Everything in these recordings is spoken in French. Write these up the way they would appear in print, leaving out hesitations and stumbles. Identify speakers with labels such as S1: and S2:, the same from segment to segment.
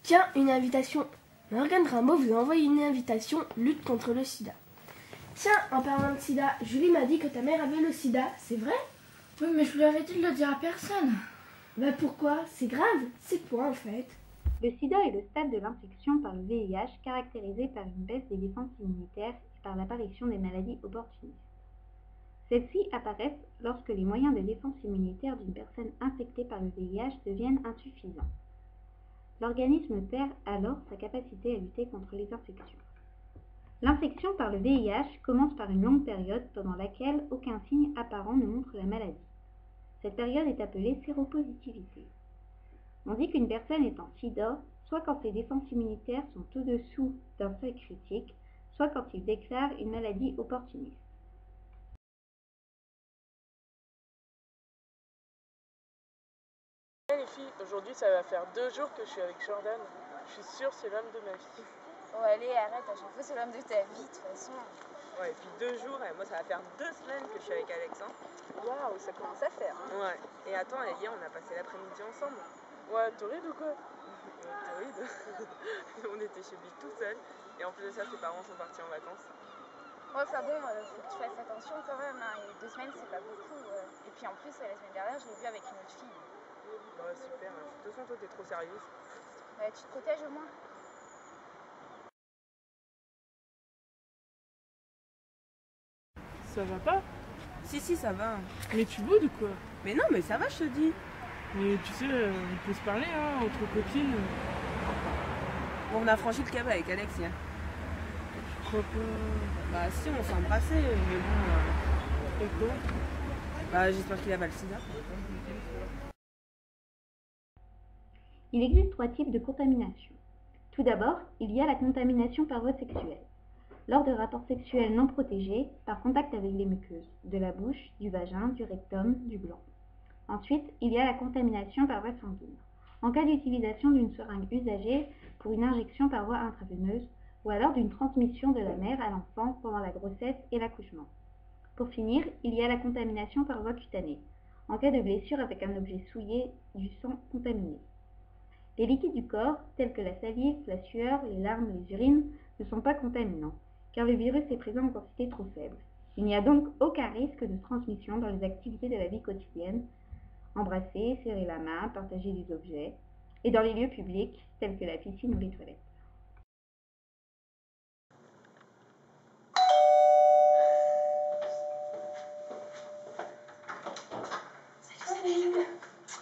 S1: Tiens, une invitation. Morgane Rimbaud vous a envoyé une invitation lutte contre le sida. Tiens, en parlant de sida, Julie m'a dit que ta mère avait le sida, c'est vrai?
S2: Oui, mais je lui avais dit de le dire à personne.
S1: Bah pourquoi? C'est grave? C'est quoi en fait?
S3: Le sida est le stade de l'infection par le VIH caractérisé par une baisse des défenses immunitaires et par l'apparition des maladies opportunistes. Celles-ci apparaissent lorsque les moyens de défense immunitaire d'une personne infectée par le VIH deviennent insuffisants. L'organisme perd alors sa capacité à lutter contre les infections. L'infection par le VIH commence par une longue période pendant laquelle aucun signe apparent ne montre la maladie. Cette période est appelée séropositivité. On dit qu'une personne est en sida soit quand ses défenses immunitaires sont au-dessous d'un seuil critique, soit quand il déclare une maladie opportuniste.
S4: Les filles, aujourd'hui ça va faire 2 jours que je suis avec Jordan. Je suis sûre c'est l'homme de ma vie.
S5: Oh allez, arrête, à chaque fois c'est l'homme de ta vie de toute façon.
S6: Ouais, et puis 2 jours, et moi ça va faire 2 semaines que je suis avec Alex. Hein.
S5: Waouh, ça commence à faire. Hein.
S6: Ouais, et attends, hier on a passé l'après-midi ensemble.
S4: Ouais, torride ou quoi?
S6: Torride. On était chez lui tout seul, et en plus de ça, ses parents sont partis en vacances.
S5: Ouais, enfin bon, faut que tu fasses attention quand même, hein. Et 2 semaines c'est pas beaucoup. Et puis en plus, la semaine dernière, je l'ai vu avec une autre fille.
S6: Bah super, de toute façon toi t'es trop sérieuse.
S5: Bah, tu te protèges au moins.
S4: Ça va pas?
S6: Si, ça va.
S4: Mais tu boudes ou quoi?
S6: Mais non, mais ça va, je te dis.
S4: Mais tu sais, on peut se parler, hein, entre copines.
S6: Bon, on a franchi le cap avec Alex hier.
S4: Je crois pas.
S6: Bah si, on s'est embrassés, mais bon...
S4: Et quoi?
S6: Bah j'espère qu'il a pas le sida.
S3: Il existe 3 types de contamination. Tout d'abord, il y a la contamination par voie sexuelle. Lors de rapports sexuels non protégés, par contact avec les muqueuses, de la bouche, du vagin, du rectum, du gland. Ensuite, il y a la contamination par voie sanguine. En cas d'utilisation d'une seringue usagée pour une injection par voie intraveineuse, ou alors d'une transmission de la mère à l'enfant pendant la grossesse et l'accouchement. Pour finir, il y a la contamination par voie cutanée, en cas de blessure avec un objet souillé, du sang contaminé. Les liquides du corps, tels que la salive, la sueur, les larmes, les urines, ne sont pas contaminants, car le virus est présent en quantité trop faible. Il n'y a donc aucun risque de transmission dans les activités de la vie quotidienne, embrasser, serrer la main, partager des objets, et dans les lieux publics, tels que la piscine ou les toilettes.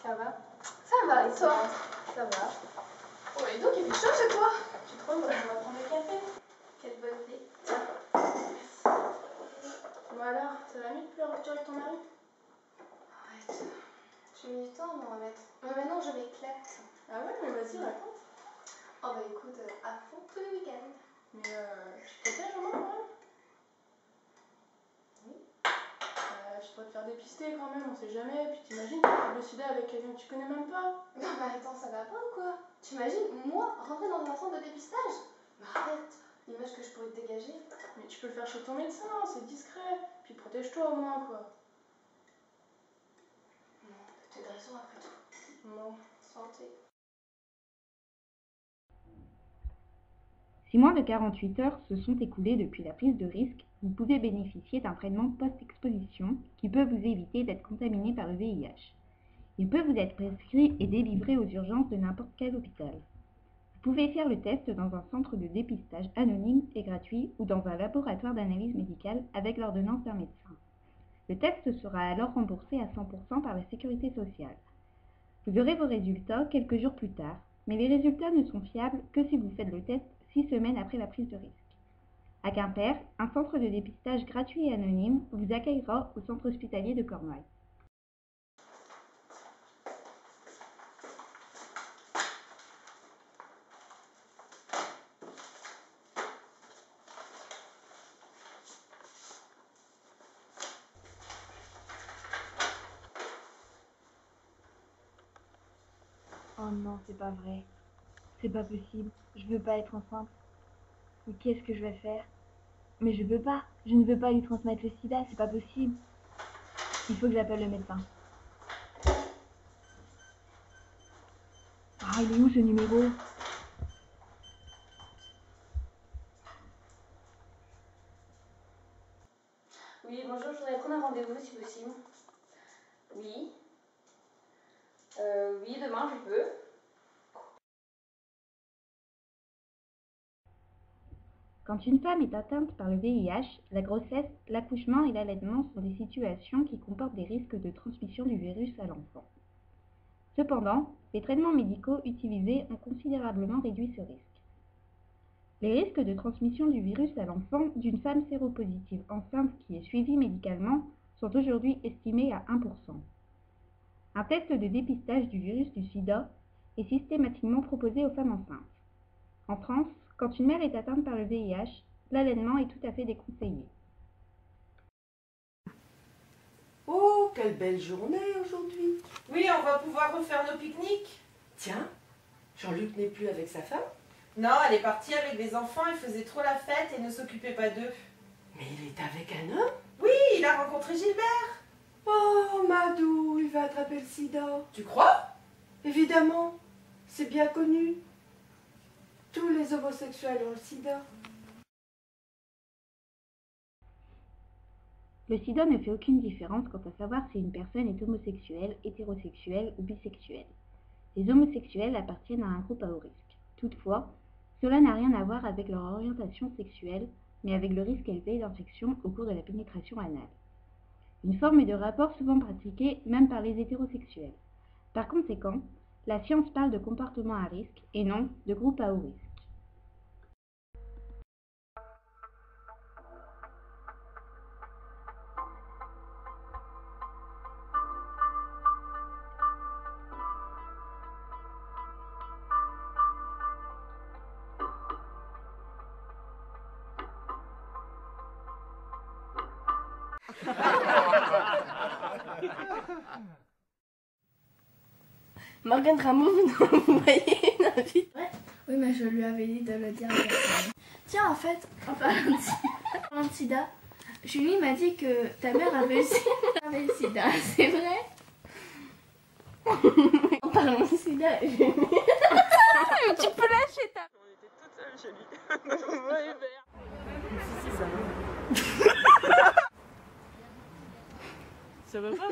S7: Ça va? Ça va, et toi? Ça va. Oh, et donc, il fait chaud chez toi? Tu trouves? On va prendre le café. Quelle bonne idée. Tiens. Merci. Bon alors, ça va mieux depuis la rupture avec ton mari? Arrête. J'ai mis du temps à m'en remettre. Mais maintenant, je m'éclate. Ah ouais? Mais vas-y, raconte. Oh bah écoute, à fond tous les week-ends. Mais tu te protèges au moins quand même? Oui. Tu dois te faire dépister quand même, on sait jamais. Puis t'imagines, tu fais le sida avec quelqu'un que tu connais même pas. Non mais attends, ça va pas ou quoi? T'imagines, moi, rentrer dans un centre de dépistage? Mais arrête, l'image que je pourrais te dégager. Mais tu peux le faire chez ton médecin, c'est discret. Puis protège-toi au moins, quoi. Non, t'as peut-être raison après tout. Bon, santé.
S3: Si moins de 48 heures se sont écoulées depuis la prise de risque, vous pouvez bénéficier d'un traitement post-exposition qui peut vous éviter d'être contaminé par le VIH. Il peut vous être prescrit et délivré aux urgences de n'importe quel hôpital. Vous pouvez faire le test dans un centre de dépistage anonyme et gratuit ou dans un laboratoire d'analyse médicale avec l'ordonnance d'un médecin. Le test sera alors remboursé à 100% par la sécurité sociale. Vous aurez vos résultats quelques jours plus tard, mais les résultats ne sont fiables que si vous faites le test 6 semaines après la prise de risque. À Quimper, un centre de dépistage gratuit et anonyme vous accueillera au centre hospitalier de Cornouailles.
S8: Oh non, c'est pas vrai. C'est pas possible. Je veux pas être enceinte. Mais qu'est-ce que je vais faire? Mais je veux pas. Je ne veux pas lui transmettre le sida, c'est pas possible. Il faut que j'appelle le médecin. Ah, il est où ce numéro?
S9: Oui, bonjour, je voudrais prendre un rendez-vous si possible. Oui. Oui, demain je peux.
S3: Quand une femme est atteinte par le VIH, la grossesse, l'accouchement et l'allaitement sont des situations qui comportent des risques de transmission du virus à l'enfant. Cependant, les traitements médicaux utilisés ont considérablement réduit ce risque. Les risques de transmission du virus à l'enfant d'une femme séropositive enceinte qui est suivie médicalement sont aujourd'hui estimés à 1%. Un test de dépistage du virus du sida est systématiquement proposé aux femmes enceintes. En France, quand une mère est atteinte par le VIH, l'allaitement est tout à fait déconseillé.
S10: Oh, quelle belle journée aujourd'hui!
S11: Oui, on va pouvoir refaire nos pique-niques.
S10: Tiens, Jean-Luc n'est plus avec sa femme?
S11: Non, elle est partie avec les enfants, il faisait trop la fête et ne s'occupait pas d'eux.
S10: Mais il est avec un homme?
S11: Oui, il a rencontré Gilbert.
S10: Oh, Madou, il va attraper le sida.
S11: Tu crois?
S10: Évidemment, c'est bien connu. Tous les homosexuels ont le sida.
S3: Le sida ne fait aucune différence quant à savoir si une personne est homosexuelle, hétérosexuelle ou bisexuelle. Les homosexuels appartiennent à un groupe à haut risque. Toutefois, cela n'a rien à voir avec leur orientation sexuelle, mais avec le risque élevé d'infection au cours de la pénétration anale. Une forme de rapport souvent pratiquée même par les hétérosexuels. Par conséquent, la science parle de comportement à risque et non de groupe à haut risque.
S1: Morgane Rameau, vous voyez une invite.
S2: Oui, mais je lui avais dit de le dire à personne. Tiens, en fait, en parlant de sida, Julie m'a dit que ta mère avait le sida. C'est vrai?
S1: En parlant de sida, Julie.
S5: Tu peux lâcher ta...
S6: On était toutes seules chez lui. Ouais, vert.
S4: Ça va pas?